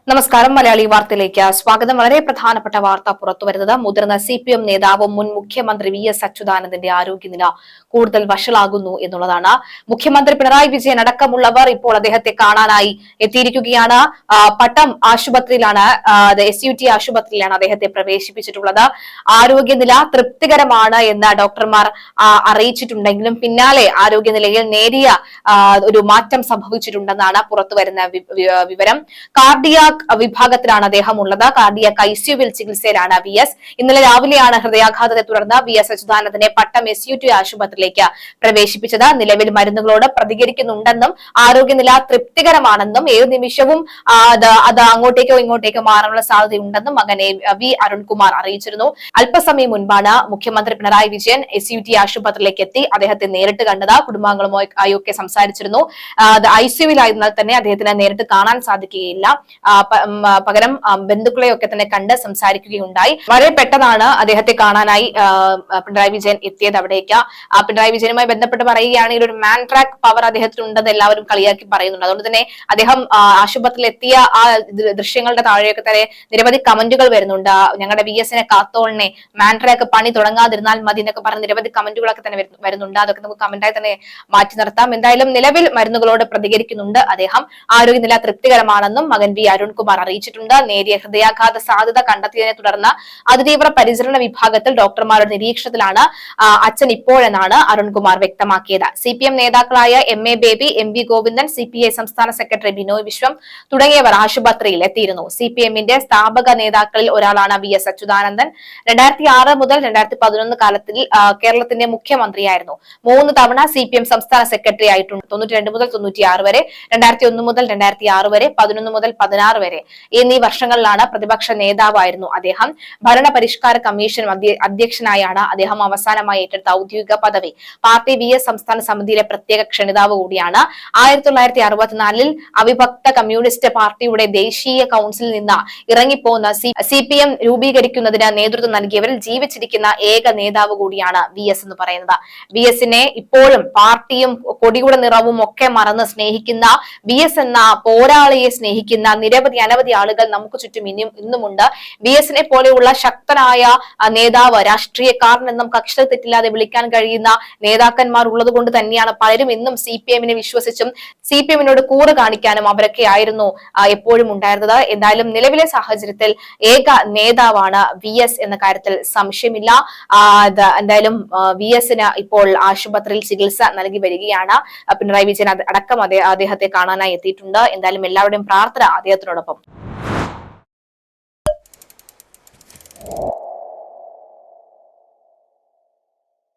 നമസ്കാരം. മലയാളി വാർത്തയിലേക്ക് സ്വാഗതം. വളരെ പ്രധാനപ്പെട്ട വാർത്ത പുറത്തുവരുന്നത് മുതിർന്ന CPM നേതാവും മുൻ മുഖ്യമന്ത്രി VS അച്യുതാനന്ദന്റെ ആരോഗ്യനില കൂടുതൽ വഷളാകുന്നു എന്നുള്ളതാണ്. മുഖ്യമന്ത്രി പിണറായി വിജയൻ അടക്കമുള്ളവർ ഇപ്പോൾ അദ്ദേഹത്തെ കാണാനായി എത്തിയിരിക്കുകയാണ്. പട്ടം ആശുപത്രിയിലാണ്, SUT ആശുപത്രിയിലാണ് അദ്ദേഹത്തെ പ്രവേശിപ്പിച്ചിട്ടുള്ളത്. ആരോഗ്യനില തൃപ്തികരമാണ് എന്ന് ഡോക്ടർമാർ അറിയിച്ചിട്ടുണ്ടെങ്കിലും പിന്നാലെ ആരോഗ്യനിലയിൽ നേരിയ ഒരു മാറ്റം സംഭവിച്ചിട്ടുണ്ടെന്നാണ് പുറത്തുവരുന്ന വിവരം. കാർഡിയാക് വിഭാഗത്തിലാണ് അദ്ദേഹം ഉള്ളത്. കാർഡിയാക് ICUവിൽ ചികിത്സയിലാണ് VS. ഇന്നലെ രാവിലെയാണ് ഹൃദയാഘാതത്തെ തുടർന്ന് VS അച്യുതാനന്ദനെ പട്ടം SUT ആശുപത്രിയിലേക്ക് പ്രവേശിപ്പിച്ചത്. നിലവിൽ മരുന്നുകളോട് പ്രതികരിക്കുന്നുണ്ടെന്നും ആരോഗ്യനില തൃപ്തികരമാണെന്നും ഏത് നിമിഷവും അത് അങ്ങോട്ടേക്കോ ഇങ്ങോട്ടേക്കോ മാറാനുള്ള സാധ്യതയുണ്ടെന്നും മകൻ V അരുൺകുമാർ അറിയിച്ചിരുന്നു. അല്പസമയം മുൻപാണ് മുഖ്യമന്ത്രി പിണറായി വിജയൻ SUT ആശുപത്രിയിലേക്ക് എത്തി അദ്ദേഹത്തെ നേരിട്ട് കണ്ടത്. കുടുംബാംഗങ്ങളുമായി ഒക്കെ സംസാരിച്ചിരുന്നു. ICUവിലായിരുന്നാൽ തന്നെ അദ്ദേഹത്തിന് നേരിട്ട് കാണാൻ സാധിക്കുകയില്ല. പകരം ബന്ധുക്കളെയൊക്കെ തന്നെ കണ്ട് സംസാരിക്കുകയുണ്ടായി. വളരെ പെട്ടെന്നാണ് അദ്ദേഹത്തെ കാണാനായി പിണറായി വിജയൻ എത്തിയത് അവിടേക്ക്. പിണറായി വിജയനുമായി ബന്ധപ്പെട്ട് പറയുകയാണെങ്കിൽ ഒരു മാൻ ട്രാക്ക് പവർ അദ്ദേഹത്തിനുണ്ടെന്ന് എല്ലാവരും കളിയാക്കി പറയുന്നുണ്ട്. അതുകൊണ്ട് തന്നെ അദ്ദേഹം ആശുപത്രിയിൽ എത്തിയ ആ ദൃശ്യങ്ങളുടെ താഴെയൊക്കെ തന്നെ നിരവധി കമന്റുകൾ വരുന്നുണ്ട്. ഞങ്ങളുടെ VSനെ കാത്തോളിനെ മാൻ ട്രാക്ക് പണി തുടങ്ങാതിരുന്നാൽ മതി എന്നൊക്കെ പറഞ്ഞ് നിരവധി കമന്റുകളൊക്കെ തന്നെ വരുന്നുണ്ട്. അതൊക്കെ നമുക്ക് കമന്റായി തന്നെ മാറ്റി നിർത്താം. എന്തായാലും നിലവിൽ മരുന്നുകളോട് പ്രതികരിക്കുന്നുണ്ട് അദ്ദേഹം. ആരോഗ്യനില തൃപ്തികരമാണെന്നും മകൻ V അരുൺകുമാർ അറിയിച്ചിട്ടുണ്ട്. നേരിയ ഹൃദയാഘാത സാധ്യത കണ്ടെത്തിയതിനെ തുടർന്ന് അതിതീവ്ര പരിചരണ വിഭാഗത്തിൽ ഡോക്ടർമാരുടെ നിരീക്ഷണത്തിലാണ് അച്ഛൻ ഇപ്പോഴെന്നാണ് അരുൺകുമാർ വ്യക്തമാക്കിയത്. CPM നേതാക്കളായ MA baby, MV Govindan, CPI സംസ്ഥാന സെക്രട്ടറി ബിനോയ് വിശ്വം തുടങ്ങിയവർ ആശുപത്രിയിൽ എത്തിയിരുന്നു. CPMന്റെ സ്ഥാപക നേതാക്കളിൽ ഒരാളാണ് VS അച്യുതാനന്ദൻ. 2006 മുതൽ 2011 കാലത്തിൽ കേരളത്തിന്റെ മുഖ്യമന്ത്രിയായിരുന്നു. 3 തവണ CPM സംസ്ഥാന സെക്രട്ടറി ആയിട്ടുണ്ട്. 92 മുതൽ 96 വരെ, 2001 മുതൽ 2006 വരെ, 11 മുതൽ 16 വരെ എന്നീ വർഷങ്ങളിലാണ് പ്രതിപക്ഷ നേതാവായിരുന്നു അദ്ദേഹം. ഭരണപരിഷ്കാര കമ്മീഷൻ അധ്യക്ഷനായാണ് അദ്ദേഹം അവസാനമായി ഏറ്റെടുത്ത ഔദ്യോഗിക പദവി. പാർട്ടി VS സംസ്ഥാന സമിതിയിലെ പ്രത്യേക ക്ഷണിതാവ് കൂടിയാണ്. 1964 അവിഭക്ത കമ്മ്യൂണിസ്റ്റ് പാർട്ടിയുടെ ദേശീയ കൗൺസിലിൽ നിന്ന് ഇറങ്ങിപ്പോന്ന CPM രൂപീകരിക്കുന്നതിന് നേതൃത്വം നൽകിയവരിൽ ജീവിച്ചിരിക്കുന്ന ഏക നേതാവ് കൂടിയാണ് VS എന്ന് പറയുന്നത്. VSനെ ഇപ്പോഴും പാർട്ടിയും കൊടിയുടെ നിറവും ഒക്കെ മറന്ന് സ്നേഹിക്കുന്ന, VS എന്ന പോരാളിയെ സ്നേഹിക്കുന്ന അനവധി ആളുകൾ നമുക്ക് ചുറ്റും ഇന്നുമുണ്ട്. VSനെ പോലെയുള്ള ശക്തനായ നേതാവ്, രാഷ്ട്രീയക്കാരൻ എന്നും കക്ഷി തെറ്റില്ലാതെ വിളിക്കാൻ കഴിയുന്ന നേതാക്കന്മാർ ഉള്ളത് കൊണ്ട് തന്നെയാണ് പലരും ഇന്നും CPMനെ വിശ്വസിച്ചും CPMനോട് കൂറ് കാണിക്കാനും അവരൊക്കെ ആയിരുന്നു എപ്പോഴും ഉണ്ടായിരുന്നത്. എന്തായാലും നിലവിലെ സാഹചര്യത്തിൽ ഏക നേതാവാണ് VS എന്ന കാര്യത്തിൽ സംശയമില്ല. എന്തായാലും VSന് ഇപ്പോൾ ആശുപത്രിയിൽ ചികിത്സ നൽകി വരികയാണ്. പിണറായി വിജയൻ അടക്കം അദ്ദേഹത്തെ കാണാനായി എത്തിയിട്ടുണ്ട്. എന്തായാലും എല്ലാവരുടെയും പ്രാർത്ഥന അദ്ദേഹത്തിനോടൊപ്പം.